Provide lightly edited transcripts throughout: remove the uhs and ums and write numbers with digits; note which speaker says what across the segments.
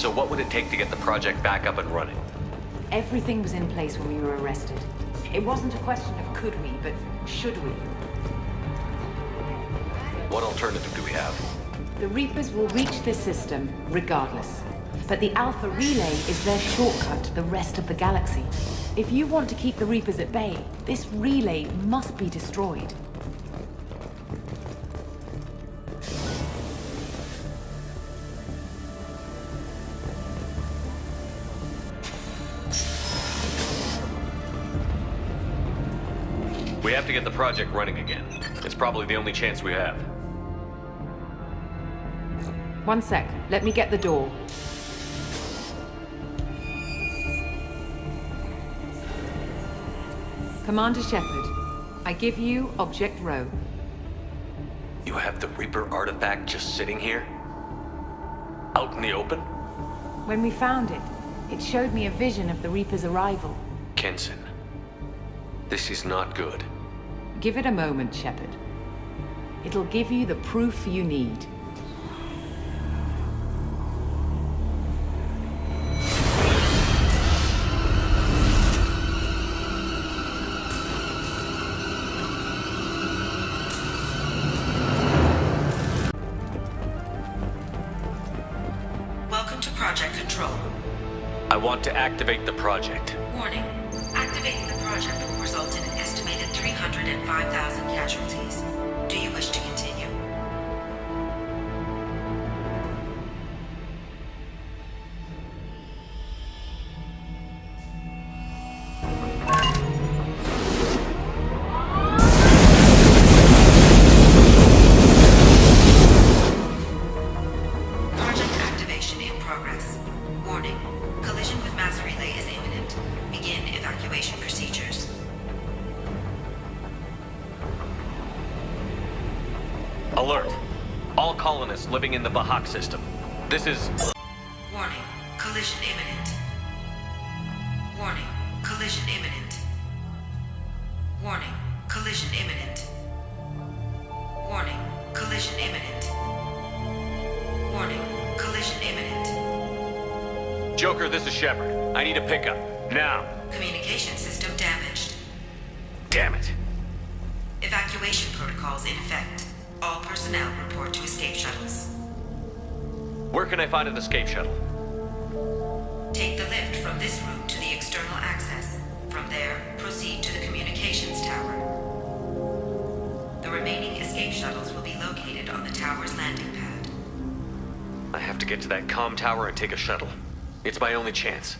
Speaker 1: So what would it take to get the project back up and running?
Speaker 2: Everything was in place when we were arrested. It wasn't a question of could we, but should we.
Speaker 1: What alternative do we have?
Speaker 2: The Reapers will reach this system regardless. But the Alpha Relay is their shortcut to the rest of the galaxy. If you want to keep the Reapers at bay, this relay must be destroyed.
Speaker 1: We have to get the project running again. It's probably the only chance we have.
Speaker 2: One sec. Let me get the door. Commander Shepard, I give you Object Rho.
Speaker 1: You have the Reaper artifact just sitting here? Out in the open?
Speaker 2: When we found it, it showed me a vision of the Reaper's arrival.
Speaker 1: Kenson, this is not good.
Speaker 2: Give it a moment, Shepard. It'll give you the proof you need.
Speaker 3: Welcome to Project Control.
Speaker 1: I want to activate the project.
Speaker 3: Warning. Activating the project will result in an estimated 305,000 casualties. Do you wish to continue? Project activation in progress. Warning. Collision with mass relay is imminent. Begin evacuation procedures.
Speaker 1: Alert! All colonists living in the Bahak system. This is...
Speaker 3: Warning. Collision imminent. Warning. Collision imminent. Warning. Collision imminent. Warning. Collision imminent. Warning. Collision imminent.
Speaker 1: Joker, this is Shepard. I need a pickup. Now.
Speaker 3: Communication system damaged.
Speaker 1: Damn it.
Speaker 3: Evacuation protocols in effect. All personnel report to escape shuttles.
Speaker 1: Where can I find an escape shuttle?
Speaker 3: Take the lift from this room to the external access. From there, proceed to the communications tower. The remaining escape shuttles will be located on the tower's landing pad.
Speaker 1: I have to get to that comm tower and take a shuttle. It's my only chance.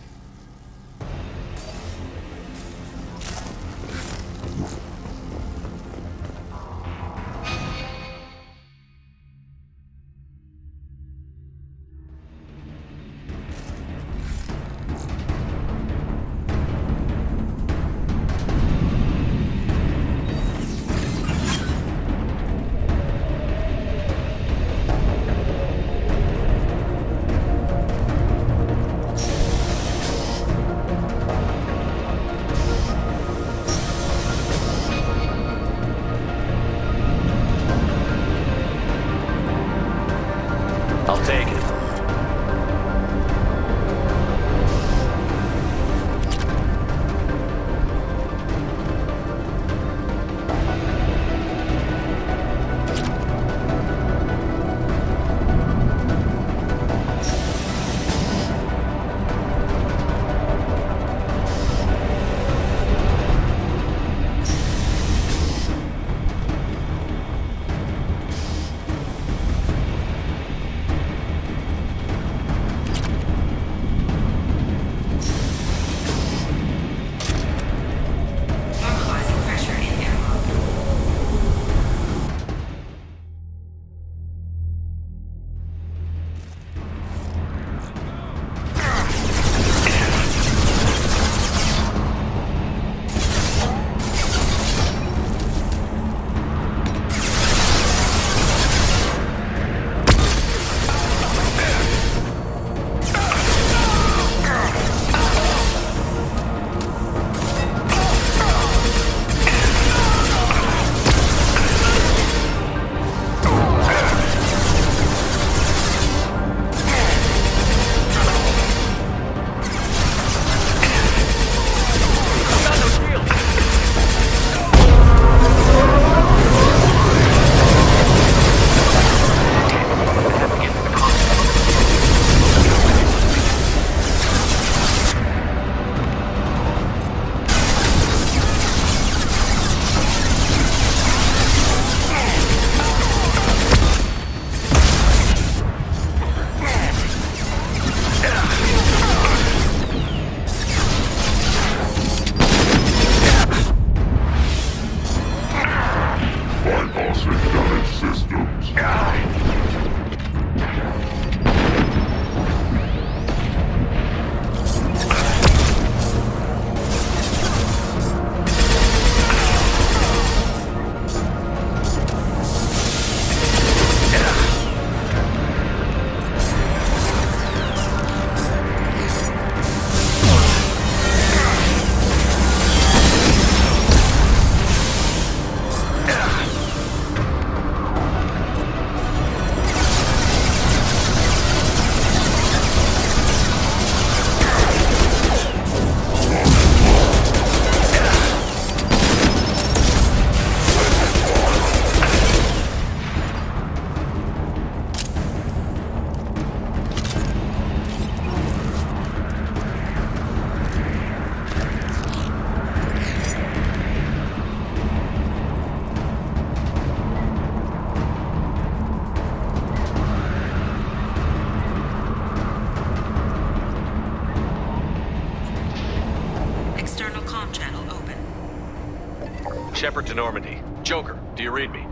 Speaker 1: Shepard to Normandy. Joker, do you read me?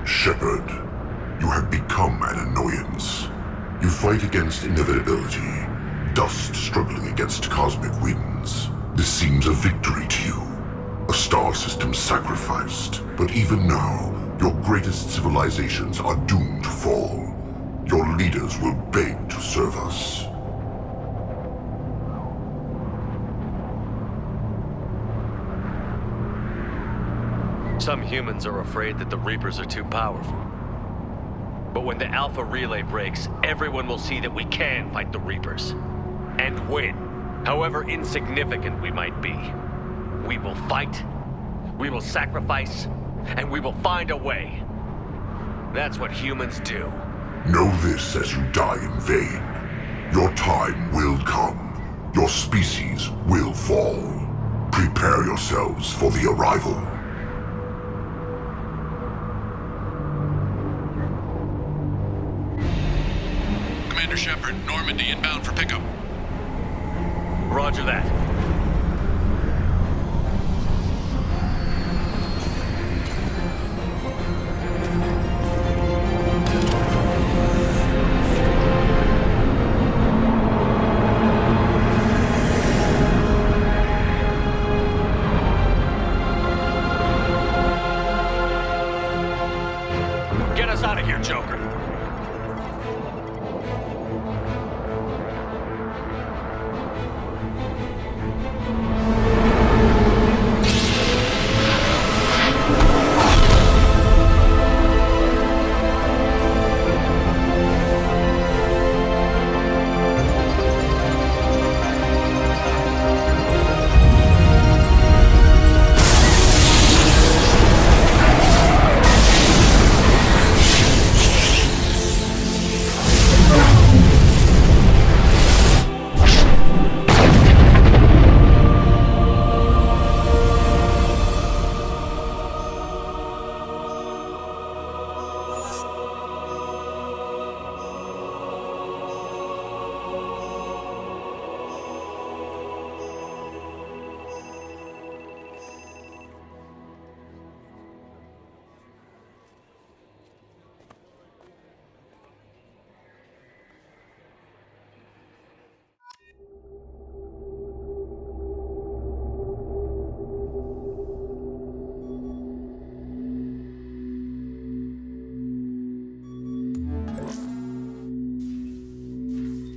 Speaker 4: Shepard, you have become an annoyance. You fight against inevitability, dust struggling against cosmic winds. This seems a victory to you. A star system sacrificed. But even now, your greatest civilizations are doomed to fall. Your leaders will beg to serve us.
Speaker 1: Some humans are afraid that the Reapers are too powerful. But when the Alpha Relay breaks, everyone will see that we can fight the Reapers. And win. However insignificant we might be. We will fight, we will sacrifice, and we will find a way. That's what humans do.
Speaker 4: Know this as you die in vain. Your time will come. Your species will fall. Prepare yourselves for the arrival.
Speaker 5: Commander Shepard, Normandy inbound for pickup.
Speaker 1: Roger that. Get us out of here, Joker.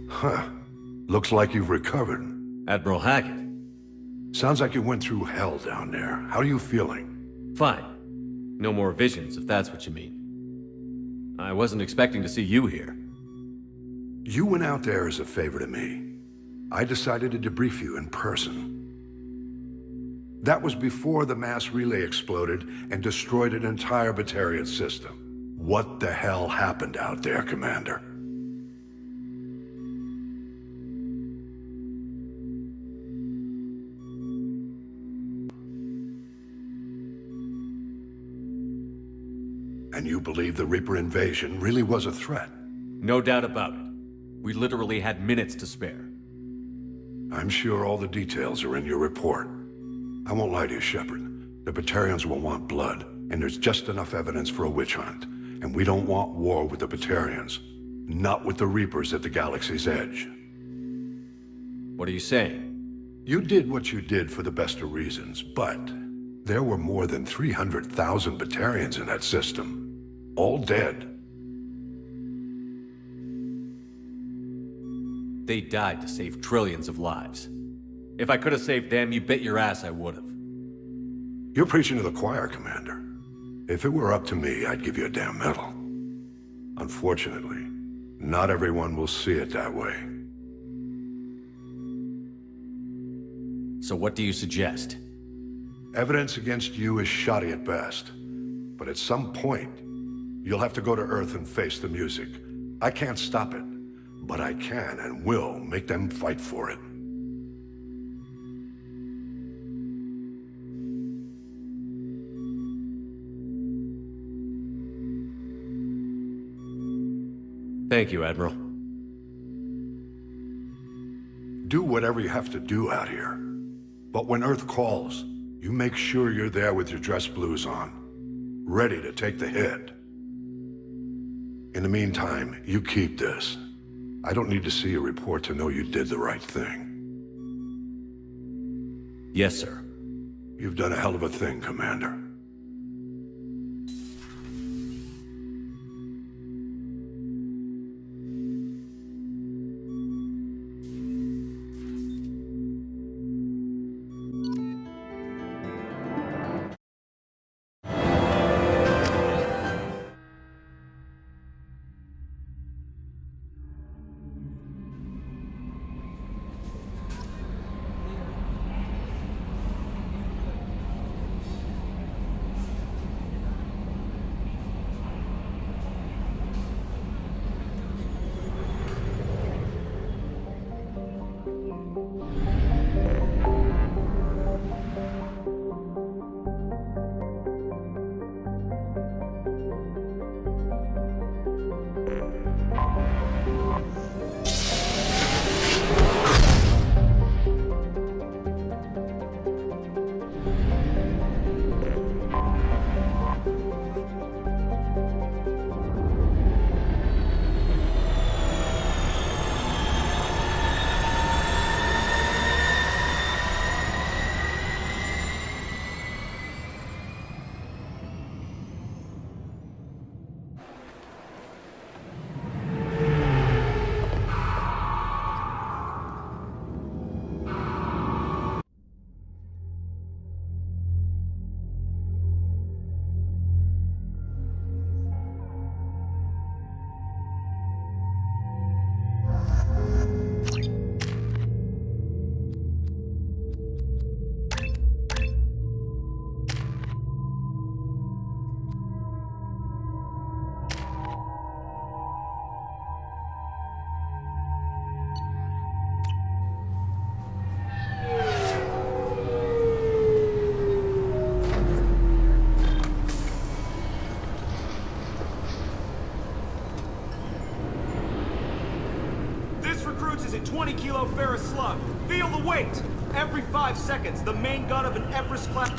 Speaker 6: Huh. Looks like you've recovered.
Speaker 7: Admiral Hackett.
Speaker 6: Sounds like you went through hell down there. How are you feeling?
Speaker 7: Fine. No more visions, if that's what you mean. I wasn't expecting to see you here.
Speaker 6: You went out there as a favor to me. I decided to debrief you in person. That was before the mass relay exploded and destroyed an entire Batarian system. What the hell happened out there, Commander? And you believe the Reaper invasion really was a threat?
Speaker 7: No doubt about it. We literally had minutes to spare.
Speaker 6: I'm sure all the details are in your report. I won't lie to you, Shepard. The Batarians will want blood, and there's just enough evidence for a witch hunt. And we don't want war with the Batarians. Not with the Reapers at the galaxy's edge.
Speaker 7: What are you saying?
Speaker 6: You did what you did for the best of reasons, but there were more than 300,000 Batarians in that system. All dead.
Speaker 7: They died to save trillions of lives. If I could have saved them, you bet your ass I would have.
Speaker 6: You're preaching to the choir, Commander. If it were up to me, I'd give you a damn medal. Unfortunately, not everyone will see it that way.
Speaker 7: So what do you suggest?
Speaker 6: Evidence against you is shoddy at best. But at some point, you'll have to go to Earth and face the music. I can't stop it, but I can and will make them fight for it.
Speaker 7: Thank you, Admiral.
Speaker 6: Do whatever you have to do out here. But when Earth calls, you make sure you're there with your dress blues on, ready to take the hit. In the meantime, you keep this. I don't need to see a report to know you did the right thing.
Speaker 7: Yes, sir.
Speaker 6: You've done a hell of a thing, Commander.
Speaker 8: Is a 20-kilo ferrous slug. Feel the weight! Every 5 seconds, the main gun of an Everest-class...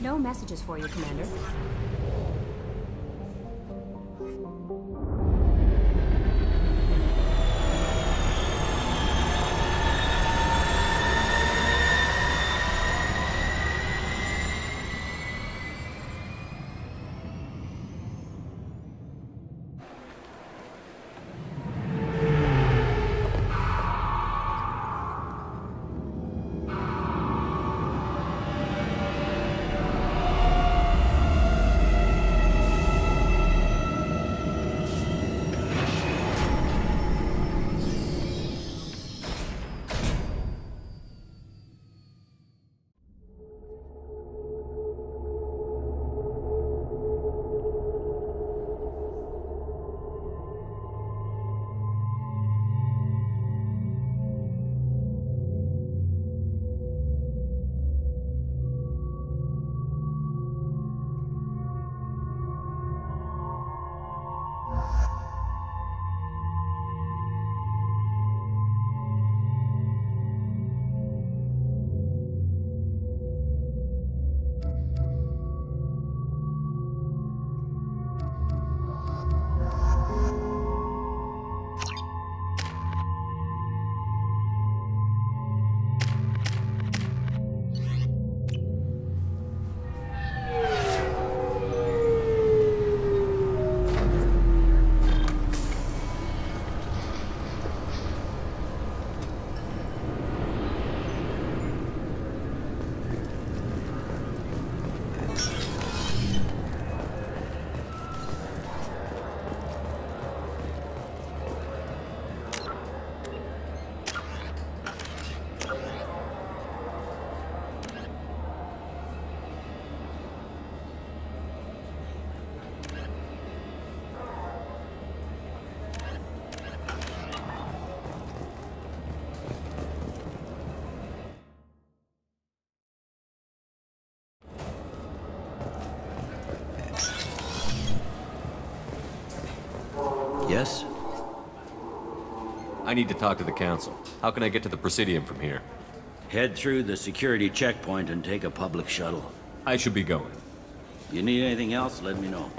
Speaker 9: No messages for you, Commander.
Speaker 10: Yes?
Speaker 7: I need to talk to the Council. How can I get to the Presidium from here?
Speaker 10: Head through the security checkpoint and take a public shuttle.
Speaker 7: I should be going.
Speaker 10: You need anything else, let me know.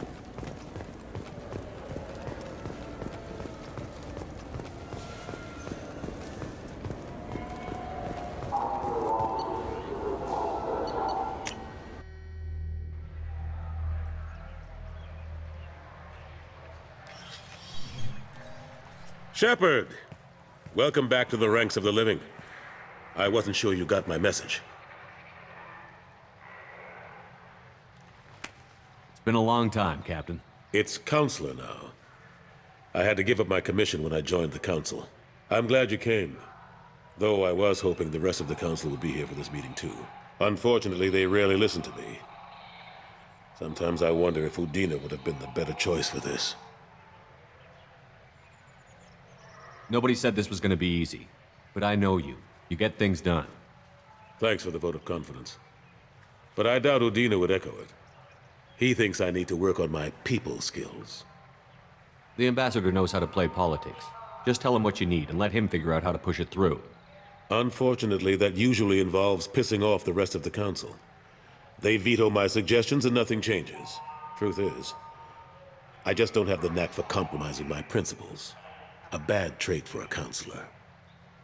Speaker 11: Shepard! Welcome back to the ranks of the living. I wasn't sure you got my message.
Speaker 7: It's been a long time, Captain.
Speaker 11: It's Counselor now. I had to give up my commission when I joined the Council. I'm glad you came. Though I was hoping the rest of the Council would be here for this meeting too. Unfortunately, they rarely listen to me. Sometimes I wonder if Udina would have been the better choice for this.
Speaker 7: Nobody said this was going to be easy. But I know you. You get things done.
Speaker 11: Thanks for the vote of confidence. But I doubt Udina would echo it. He thinks I need to work on my people skills.
Speaker 7: The Ambassador knows how to play politics. Just tell him what you need and let him figure out how to push it through.
Speaker 11: Unfortunately, that usually involves pissing off the rest of the Council. They veto my suggestions and nothing changes. Truth is, I just don't have the knack for compromising my principles. A bad trait for a counselor.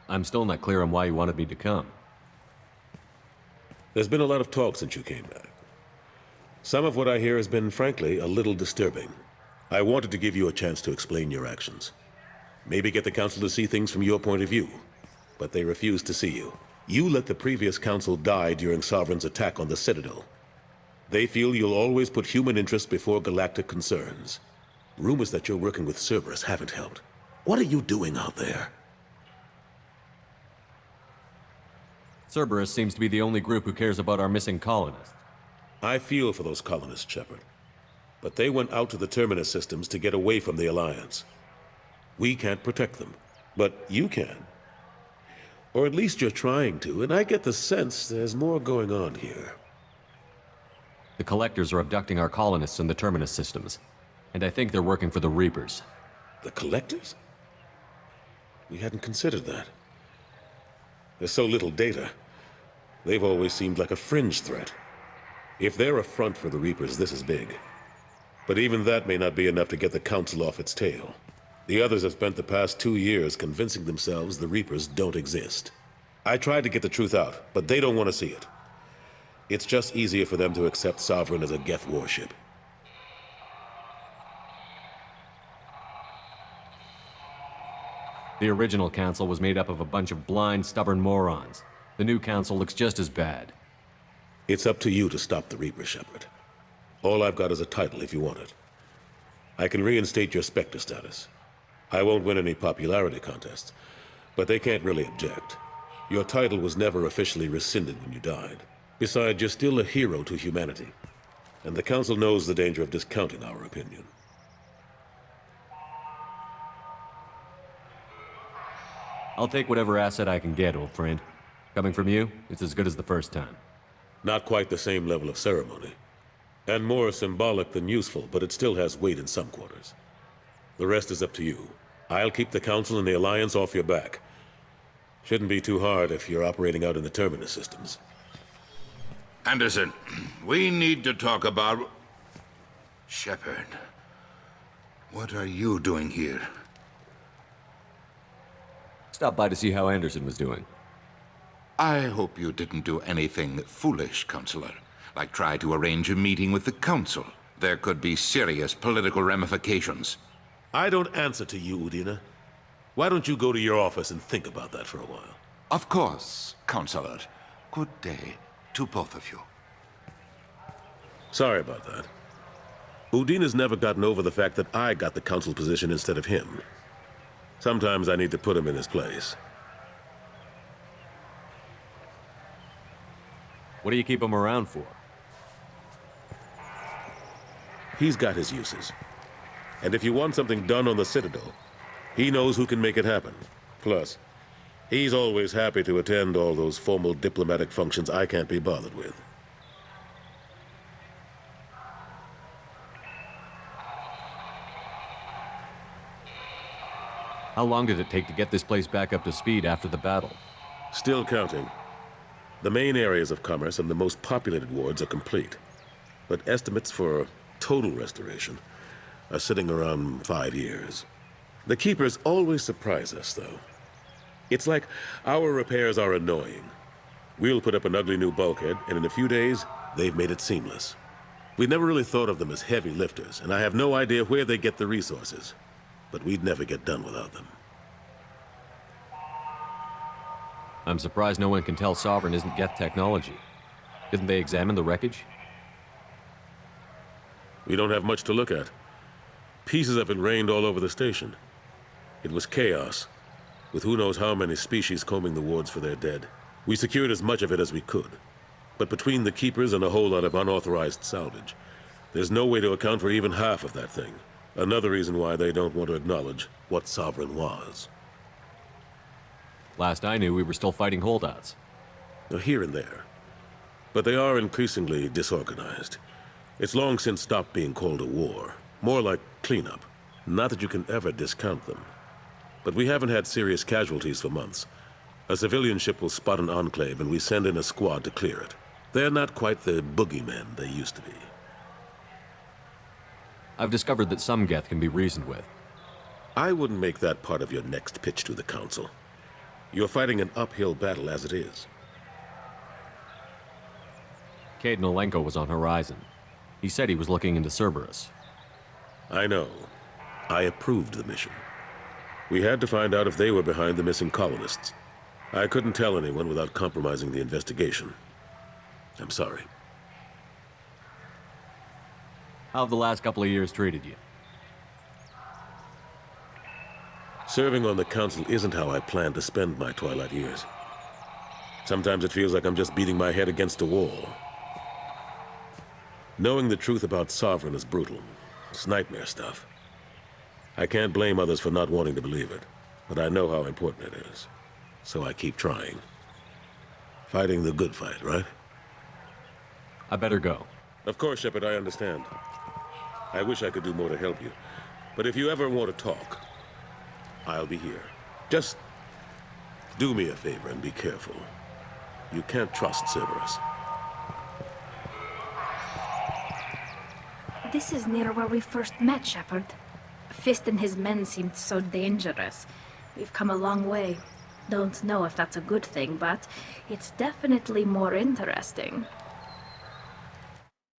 Speaker 7: I'm still not clear on why you wanted me to come.
Speaker 11: There's been a lot of talk since you came back. Some of what I hear has been, frankly, a little disturbing. I wanted to give you a chance to explain your actions. Maybe get the Council to see things from your point of view. But they refused to see you. You let the previous Council die during Sovereign's attack on the Citadel. They feel you'll always put human interests before galactic concerns. Rumors that you're working with Cerberus haven't helped. What are you doing out there?
Speaker 7: Cerberus seems to be the only group who cares about our missing colonists.
Speaker 11: I feel for those colonists, Shepard. But they went out to the Terminus systems to get away from the Alliance. We can't protect them, but you can. Or at least you're trying to, and I get the sense there's more going on here.
Speaker 7: The Collectors are abducting our colonists in the Terminus systems, and I think they're working for the Reapers.
Speaker 11: The Collectors? We hadn't considered that. There's so little data. They've always seemed like a fringe threat. If they're a front for the Reapers, this is big. But even that may not be enough to get the Council off its tail. The others have spent the past 2 years convincing themselves the Reapers don't exist. I tried to get the truth out, but they don't want to see it. It's just easier for them to accept Sovereign as a Geth warship.
Speaker 7: The original council was made up of a bunch of blind, stubborn morons. The new council looks just as bad.
Speaker 11: It's up to you to stop the Reaper, Shepard. All I've got is a title if you want it. I can reinstate your Spectre status. I won't win any popularity contests, but they can't really object. Your title was never officially rescinded when you died. Besides, you're still a hero to humanity. And the Council knows the danger of discounting our opinion.
Speaker 7: I'll take whatever asset I can get, old friend. Coming from you, it's as good as the first time.
Speaker 11: Not quite the same level of ceremony. And more symbolic than useful, but it still has weight in some quarters. The rest is up to you. I'll keep the Council and the Alliance off your back. Shouldn't be too hard if you're operating out in the Terminus systems.
Speaker 9: Anderson, we need to talk about... Shepard, what are you doing here?
Speaker 7: Stopped by to see how Anderson was doing.
Speaker 9: I hope you didn't do anything foolish, Counselor. Like try to arrange a meeting with the Council. There could be serious political ramifications.
Speaker 11: I don't answer to you, Udina. Why don't you go to your office and think about that for a while?
Speaker 9: Of course, Counselor. Good day to both of you.
Speaker 11: Sorry about that. Udina's never gotten over the fact that I got the Council position instead of him. Sometimes I need to put him in his place.
Speaker 7: What do you keep him around for?
Speaker 11: He's got his uses. And if you want something done on the Citadel, he knows who can make it happen. Plus, he's always happy to attend all those formal diplomatic functions I can't be bothered with.
Speaker 7: How long did it take to get this place back up to speed after the battle?
Speaker 11: Still counting. The main areas of commerce and the most populated wards are complete. But estimates for total restoration are sitting around 5 years. The Keepers always surprise us, though. It's like our repairs are annoying. We'll put up an ugly new bulkhead, and in a few days, they've made it seamless. We never really thought of them as heavy lifters, and I have no idea where they get the resources. But we'd never get done without them.
Speaker 7: I'm surprised no one can tell Sovereign isn't Geth technology. Didn't they examine the wreckage?
Speaker 11: We don't have much to look at. Pieces of it rained all over the station. It was chaos, with who knows how many species combing the wards for their dead. We secured as much of it as we could. But between the Keepers and a whole lot of unauthorized salvage, there's no way to account for even half of that thing. Another reason why they don't want to acknowledge what Sovereign was.
Speaker 7: Last I knew, we were still fighting holdouts.
Speaker 11: Here and there. But they are increasingly disorganized. It's long since stopped being called a war. More like cleanup. Not that you can ever discount them. But we haven't had serious casualties for months. A civilian ship will spot an enclave and we send in a squad to clear it. They're not quite the boogeymen they used to be.
Speaker 7: I've discovered that some Geth can be reasoned with.
Speaker 11: I wouldn't make that part of your next pitch to the Council. You're fighting an uphill battle as it is.
Speaker 7: Cade Nolenko was on Horizon. He said he was looking into Cerberus.
Speaker 11: I know. I approved the mission. We had to find out if they were behind the missing colonists. I couldn't tell anyone without compromising the investigation. I'm sorry.
Speaker 7: How have the last couple of years treated you?
Speaker 11: Serving on the Council isn't how I planned to spend my twilight years. Sometimes it feels like I'm just beating my head against a wall. Knowing the truth about Sovereign is brutal. It's nightmare stuff. I can't blame others for not wanting to believe it, but I know how important it is. So I keep trying. Fighting the good fight, right?
Speaker 7: I better go.
Speaker 11: Of course, Shepard, I understand. I wish I could do more to help you. But if you ever want to talk, I'll be here. Just do me a favor and be careful. You can't trust Cerberus.
Speaker 12: This is near where we first met, Shepard. Fist and his men seemed so dangerous. We've come a long way. Don't know if that's a good thing, but it's definitely more interesting.